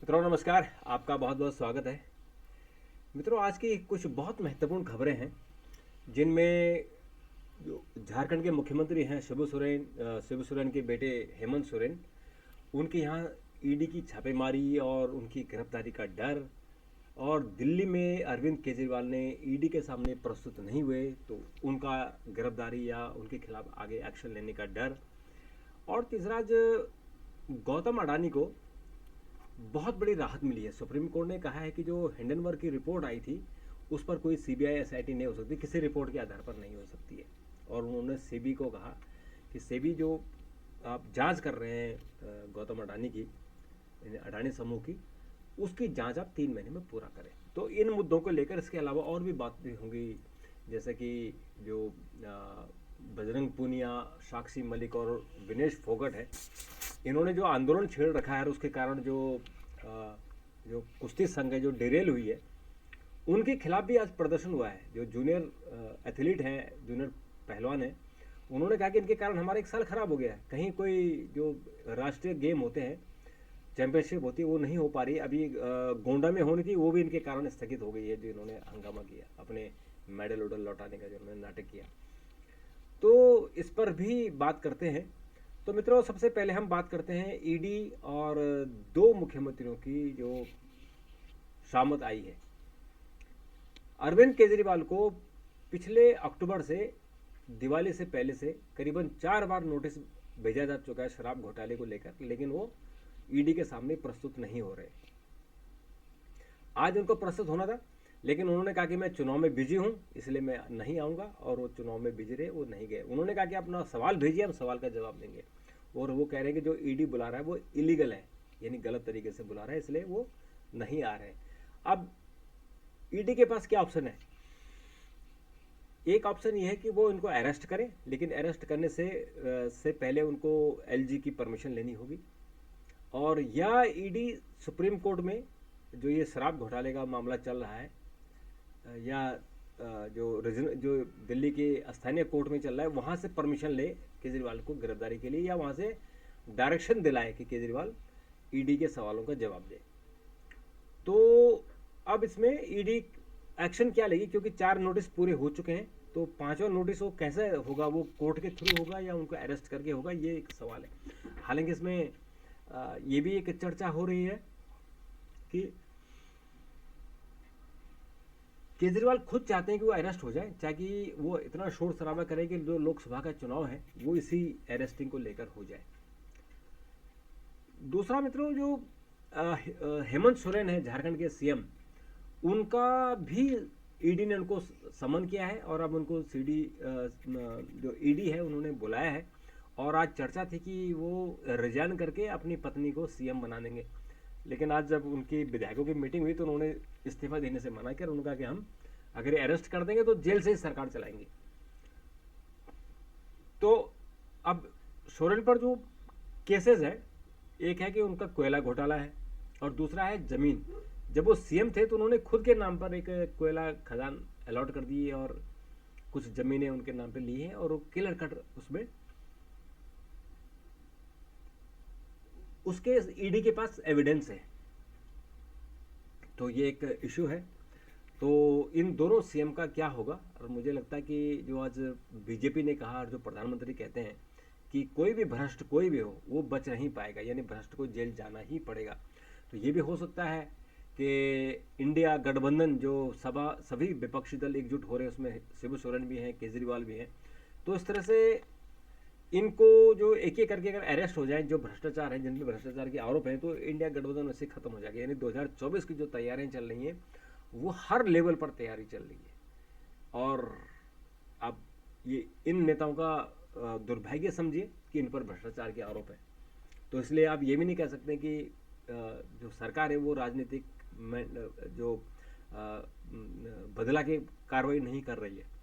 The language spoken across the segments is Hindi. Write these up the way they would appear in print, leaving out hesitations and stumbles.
मित्रों नमस्कार, आपका बहुत बहुत स्वागत है। मित्रों, आज की कुछ बहुत महत्वपूर्ण खबरें हैं जिनमें जो झारखंड के मुख्यमंत्री हैं शिबू सोरेन के बेटे हेमंत सोरेन, उनके यहाँ ईडी की छापेमारी और उनकी गिरफ्तारी का डर, और दिल्ली में अरविंद केजरीवाल ने ईडी के सामने प्रस्तुत नहीं हुए तो उनका गिरफ्तारी या उनके खिलाफ आगे एक्शन लेने का डर, और तीसरा जो गौतम अडानी को बहुत बड़ी राहत मिली है। सुप्रीम कोर्ट ने कहा है कि जो हिंडनबर्ग की रिपोर्ट आई थी उस पर कोई सीबीआई एसआईटी नहीं हो सकती, किसी रिपोर्ट के आधार पर नहीं हो सकती है। और उन्होंने सेबी को कहा कि सेबी जो आप जांच कर रहे हैं गौतम अडानी की, अडानी समूह की, उसकी जांच आप 3 महीने में पूरा करें। तो इन मुद्दों को लेकर इसके अलावा और भी बातें होंगी, जैसे कि जो बजरंग पूनिया, साक्षी मलिक और विनेश फोगट है, इन्होंने जो आंदोलन छेड़ रखा है, उसके कारण जो कुश्ती संघ है जो डिरेल हुई है, उनके खिलाफ भी आज प्रदर्शन हुआ है। जो जूनियर एथलीट हैं, जूनियर पहलवान हैं, उन्होंने कहा कि इनके कारण हमारा एक साल खराब हो गया है। कहीं कोई जो राष्ट्रीय गेम होते हैं, चैंपियनशिप होती है, वो नहीं हो पा रही। अभी गोंडा में होनी थी, वो भी इनके कारण स्थगित हो गई है, जो इन्होंने हंगामा किया, अपने मेडल उडल लौटाने का जो उन्होंने नाटक किया। तो इस पर भी बात करते हैं। तो मित्रों, सबसे पहले हम बात करते हैं ईडी और दो मुख्यमंत्रियों की जो शामत आई है। अरविंद केजरीवाल को पिछले अक्टूबर से, दिवाली से पहले से करीबन 4 बार नोटिस भेजा जा चुका है शराब घोटाले को लेकर, लेकिन वो ईडी के सामने प्रस्तुत नहीं हो रहे। आज उनको प्रस्तुत होना था, लेकिन उन्होंने कहा कि मैं चुनाव में बिजी हूं, इसलिए मैं नहीं आऊंगा, और वो चुनाव में बिजी रहे, वो नहीं गए। उन्होंने कहा कि अपना सवाल भेजिए, हम सवाल का जवाब देंगे। और वो कह रहे हैं कि जो ईडी बुला रहा है वो इलीगल है, यानी गलत तरीके से बुला रहा है, इसलिए वो नहीं आ रहे। अब ईडी के पास क्या ऑप्शन है? एक ऑप्शन ये है कि वो इनको अरेस्ट करें, लेकिन अरेस्ट करने से पहले उनको एलजी की परमिशन लेनी होगी। और या ईडी सुप्रीम कोर्ट में जो ये शराब घोटाले का मामला चल रहा है, या जो दिल्ली के स्थानीय कोर्ट में चल रहा है, वहाँ से परमिशन ले केजरीवाल को गिरफ्तारी के लिए, या वहाँ से डायरेक्शन दिलाए कि केजरीवाल ईडी के सवालों का जवाब दे। तो अब इसमें ईडी एक्शन क्या लेगी, क्योंकि 4 नोटिस पूरे हो चुके हैं। तो 5वां नोटिस वो कैसे होगा, वो कोर्ट के थ्रू होगा या उनको अरेस्ट करके होगा, ये एक सवाल है। हालांकि इसमें ये भी एक चर्चा हो रही है कि केजरीवाल खुद चाहते हैं कि वो अरेस्ट हो जाए, ताकि वो इतना शोर शराबा करे कि जो लोकसभा का चुनाव है वो इसी अरेस्टिंग को लेकर हो जाए। दूसरा मित्रों, जो हेमंत सोरेन है झारखंड के सीएम, उनका भी ईडी ने उनको समन किया है, और अब उनको जो ईडी है उन्होंने बुलाया है। और आज चर्चा थी कि वो रिजाइन करके अपनी पत्नी को सीएम बना देंगे, लेकिन आज जब उनकी विधायकों की मीटिंग हुई तो उन्होंने इस्तीफा देने से मना किया। उन्होंने कहा कि हम अगर अरेस्ट कर देंगे तो जेल से ही सरकार चलाएंगे। तो अब सोरेन पर जो केसेस है, एक है कि उनका कोयला घोटाला है, और दूसरा है जमीन। जब वो सीएम थे तो उन्होंने खुद के नाम पर एक कोयला खदान अलॉट कर दी है, और कुछ जमीनें उनके नाम पे ली हैं, और वो क्लियर कट उसमें उसके ईडी के पास एविडेंस है। तो ये एक इशू है। तो इन दोनों सीएम का क्या होगा? और मुझे लगता है कि जो आज बीजेपी ने कहा, और जो प्रधानमंत्री कहते हैं कि कोई भी भ्रष्ट कोई भी हो वो बच नहीं पाएगा, यानी भ्रष्ट को जेल जाना ही पड़ेगा। तो ये भी हो सकता है कि इंडिया गठबंधन, जो सभी विपक्षी दल एकजुट हो रहे हैं, उसमें शिबू सोरेन भी हैं, केजरीवाल भी हैं। तो इस तरह से इनको जो एक एक करके अगर अरेस्ट हो जाए, जो भ्रष्टाचार है, जिन पर भ्रष्टाचार के आरोप हैं, तो इंडिया गठबंधन वैसे खत्म हो जाएगा। यानी 2024 की जो तैयारियां चल रही हैं वो हर लेवल पर तैयारी चल रही है। और अब ये इन नेताओं का दुर्भाग्य समझिए कि इन पर भ्रष्टाचार के आरोप है। तो इसलिए आप ये भी नहीं कह सकते कि जो सरकार है वो राजनीतिक जो बदला की कार्रवाई नहीं कर रही है।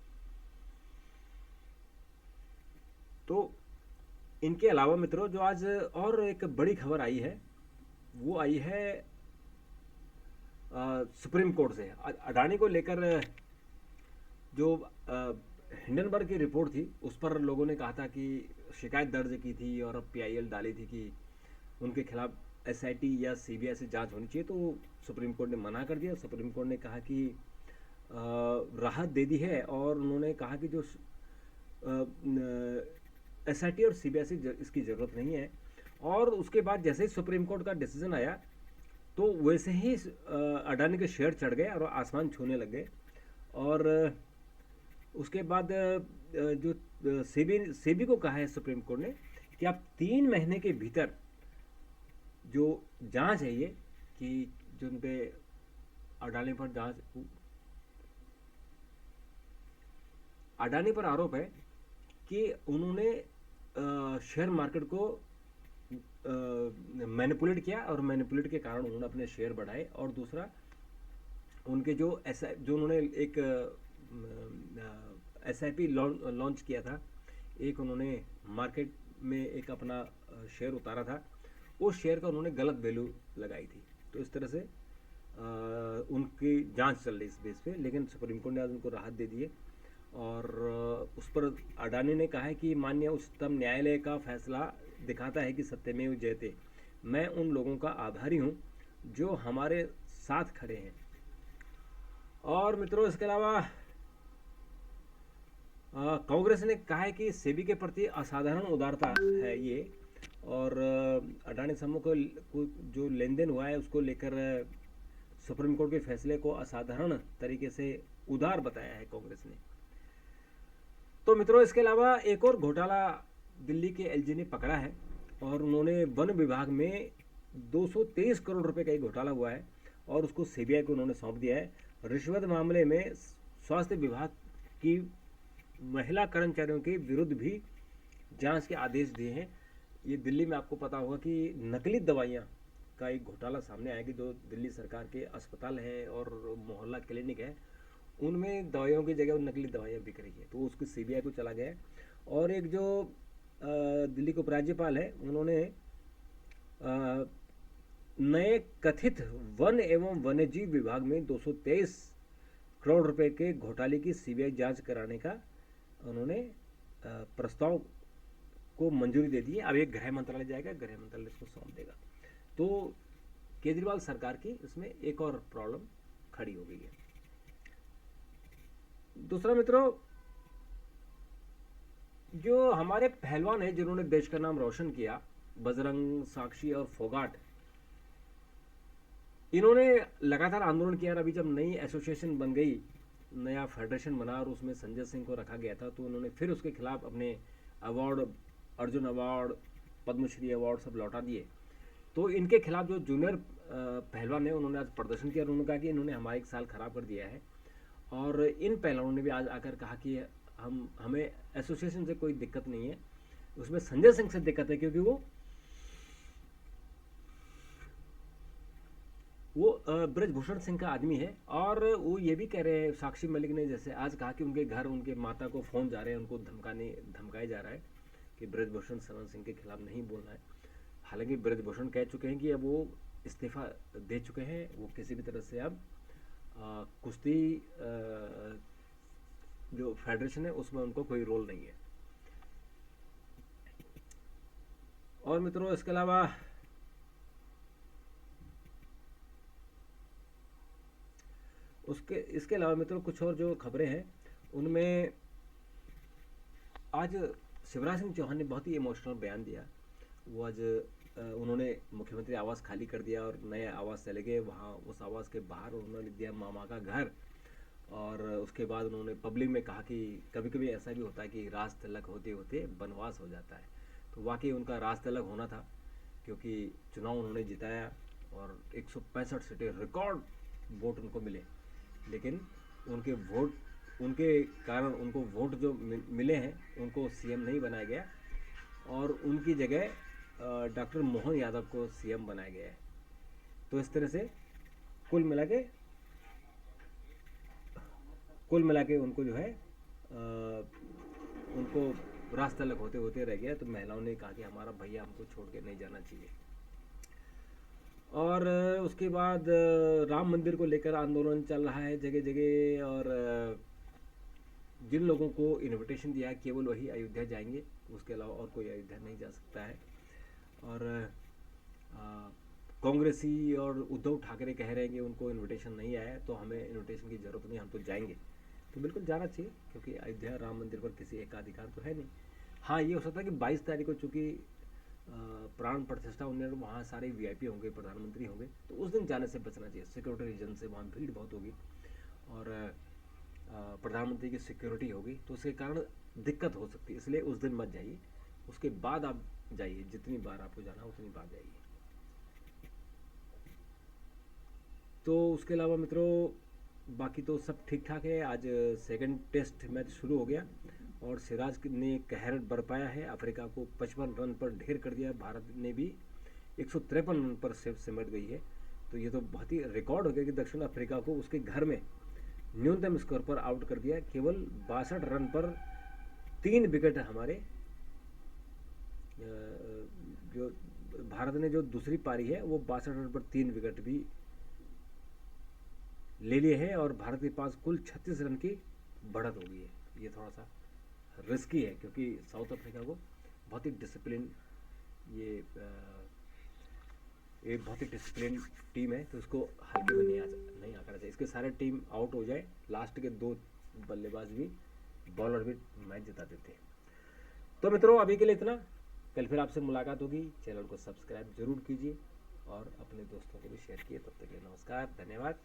तो इनके अलावा मित्रों, जो आज और एक बड़ी खबर आई है, वो आई है सुप्रीम कोर्ट से। अडानी को लेकर जो हिंडनबर्ग की रिपोर्ट थी, उस पर लोगों ने कहा था कि शिकायत दर्ज की थी, और अब पीआईएल डाली थी कि उनके खिलाफ एसआईटी या सीबीआई से जांच होनी चाहिए, तो सुप्रीम कोर्ट ने मना कर दिया। सुप्रीम कोर्ट ने कहा कि राहत दे दी है, और उन्होंने कहा कि जो एसआईटी और सीबीआई से इसकी ज़रूरत नहीं है। और उसके बाद जैसे ही सुप्रीम कोर्ट का डिसीजन आया, तो वैसे ही अडानी के शेयर चढ़ गए और आसमान छूने लग गए। और उसके बाद जो सेबी को कहा है सुप्रीम कोर्ट ने कि आप 3 महीने के भीतर जो जांच है ये, कि जो उन पे अडानी पर अडानी पर आरोप है कि उन्होंने शेयर मार्केट को मैनिपुलेट किया, और मैनिपुलेट के कारण उन्होंने अपने शेयर बढ़ाए। और दूसरा, उनके जो उन्होंने एक एसआईपी लॉन्च किया था, एक उन्होंने मार्केट में एक अपना शेयर उतारा था, उस शेयर का उन्होंने गलत वैल्यू लगाई थी। तो इस तरह से उनकी जांच चल रही इस बेस पे, लेकिन सुप्रीम कोर्ट ने आज उनको राहत दे दी है। और उस पर अडानी ने कहा है कि माननीय उच्चतम न्यायालय का फैसला दिखाता है कि सत्यमेव जयते, मैं उन लोगों का आभारी हूँ जो हमारे साथ खड़े हैं। और मित्रों, इसके अलावा कांग्रेस ने कहा है कि सेबी के प्रति असाधारण उदारता है ये, और अडानी समूह को जो लेन देन हुआ है उसको लेकर सुप्रीम कोर्ट के फैसले को असाधारण तरीके से उदार बताया है कांग्रेस ने। तो मित्रों, इसके अलावा एक और घोटाला दिल्ली के एलजी ने पकड़ा है, और उन्होंने वन विभाग में 223 करोड़ रुपए का एक घोटाला हुआ है, और उसको सीबीआई को उन्होंने सौंप दिया है। रिश्वत मामले में स्वास्थ्य विभाग की महिला कर्मचारियों के विरुद्ध भी जांच के आदेश दिए हैं। ये दिल्ली में आपको पता होगा कि नकली दवाइयाँ का एक घोटाला सामने आया कि जो दिल्ली सरकार के अस्पताल है और मोहल्ला क्लिनिक है, उनमें दवाइयों की जगह नकली दवाइयाँ बिक रही है, तो उसको सीबीआई को चला गया है। और एक जो दिल्ली के उपराज्यपाल है, उन्होंने नए कथित वन एवं वन्यजीव विभाग में 223 करोड़ रुपए के घोटाले की सीबीआई जांच कराने का उन्होंने प्रस्ताव को मंजूरी दे दी है। अब एक गृह मंत्रालय जाएगा, गृह मंत्रालय इसको सौंप देगा। तो केजरीवाल सरकार की इसमें एक और प्रॉब्लम खड़ी हो गई है। दूसरा मित्रों, जो हमारे पहलवान हैं जिन्होंने देश का नाम रोशन किया, बजरंग, साक्षी और फोगाट, इन्होंने लगातार आंदोलन किया। अभी जब नई एसोसिएशन बन गई, नया फेडरेशन बना और उसमें संजय सिंह को रखा गया था, तो उन्होंने फिर उसके खिलाफ अपने award, Arjun award, Padma Shri award सब लौटा दिए। तो इनके खिलाफ जो जूनियर पहलवान है, उन्होंने आज प्रदर्शन किया और उन्होंने कहा कि इन्होंने हमारा 1 साल खराब कर दिया है। और इन पहलवानों ने भी आज आकर कहा कि हमें एसोसिएशन से कोई दिक्कत नहीं है, उसमें संजय सिंह से दिक्कत है, क्योंकि वो ब्रजभूषण सिंह का आदमी है। और वो ये भी कह रहे हैं, साक्षी मलिक ने जैसे आज कहा कि उनके घर उनके माता को फ़ोन जा रहे हैं, उनको धमकाया जा रहा है कि ब्रजभूषण शरण सिंह के खिलाफ नहीं बोलना है। हालांकि ब्रजभूषण कह चुके हैं कि अब वो इस्तीफा दे चुके हैं, वो किसी भी तरह से अब कुश्ती जो फेडरेशन है उसमें उनको कोई रोल नहीं है। और मित्रों, इसके अलावा इसके अलावा मित्रों कुछ और जो खबरें हैं, उनमें आज शिवराज सिंह चौहान ने बहुत ही इमोशनल बयान दिया। वो आज उन्होंने मुख्यमंत्री आवास खाली कर दिया और नए आवास चले गए। वहाँ उस आवास के बाहर उन्होंने दिया मामा का घर, और उसके बाद उन्होंने पब्लिक में कहा कि कभी कभी ऐसा भी होता है कि राज तिलक होते होते वनवास हो जाता है। तो वाकई उनका राज तिलक होना था, क्योंकि चुनाव उन्होंने जिताया और 165 सीटें रिकॉर्ड वोट उनको मिले, लेकिन उनके कारण उनको वोट जो मिले हैं उनको सीएम नहीं बनाया गया, और उनकी जगह डॉक्टर मोहन यादव को सीएम बनाया गया है। तो इस तरह से कुल मिला के उनको जो है उनको रास्ता तलक होते होते रह गया। तो महिलाओं ने कहा कि हमारा भैया हमको छोड़ के नहीं जाना चाहिए। और उसके बाद राम मंदिर को लेकर आंदोलन चल रहा है जगह जगह, और जिन लोगों को इनविटेशन दिया है केवल वही अयोध्या जाएंगे, उसके अलावा और कोई अयोध्या नहीं जा सकता है। और कांग्रेसी और उद्धव ठाकरे कह रहे हैं कि उनको इनविटेशन नहीं आया तो हमें इनविटेशन की ज़रूरत नहीं, हम तो जाएंगे, तो बिल्कुल जाना चाहिए, क्योंकि अयोध्या राम मंदिर पर किसी एक का अधिकार तो है नहीं। हाँ, ये हो सकता है कि 22 तारीख को चूँकि प्राण प्रतिष्ठा होने, वहाँ सारे वीआईपी होंगे, प्रधानमंत्री होंगे, तो उस दिन जाने से बचना चाहिए, सिक्योरिटी रीजन से वहाँ भीड़ बहुत होगी और प्रधानमंत्री की सिक्योरिटी होगी, तो उसके कारण दिक्कत हो सकती है, इसलिए उस दिन मत जाइए, उसके बाद आप जाइए, जितनी बार आपको जाना उतनी बार जाइए। तो उसके अलावा मित्रों बाकी तो सब ठीक ठाक है। आज सेकंड टेस्ट मैच शुरू हो गया और सिराज ने कहर बरपाया है, अफ्रीका को 55 रन पर ढेर कर दिया। भारत ने भी 153 रन पर सिमट गई है। तो ये तो बहुत ही रिकॉर्ड हो गया कि दक्षिण अफ्रीका को उसके घर में न्यूनतम स्कोर पर आउट कर दिया। केवल 62 रन पर 3 विकेट हमारे जो भारत ने जो दूसरी पारी है वो 62 रन पर 3 विकेट भी ले लिए हैं और भारत के पास कुल 36 रन की बढ़त हो गई है। ये थोड़ा सा रिस्की है क्योंकि साउथ अफ्रीका को बहुत ही डिसिप्लिन ये एक बहुत ही डिसिप्लिन टीम है, तो उसको हल्के में नहीं आकर चाहिए। इसके सारे टीम आउट हो जाए, लास्ट के 2 बल्लेबाज भी, बॉलर भी मैच जिता देते हैं। तो मित्रों अभी के लिए इतना, कल फिर आपसे मुलाकात होगी। चैनल को सब्सक्राइब जरूर कीजिए और अपने दोस्तों को भी शेयर कीजिए। तब तक के लिए नमस्कार, धन्यवाद।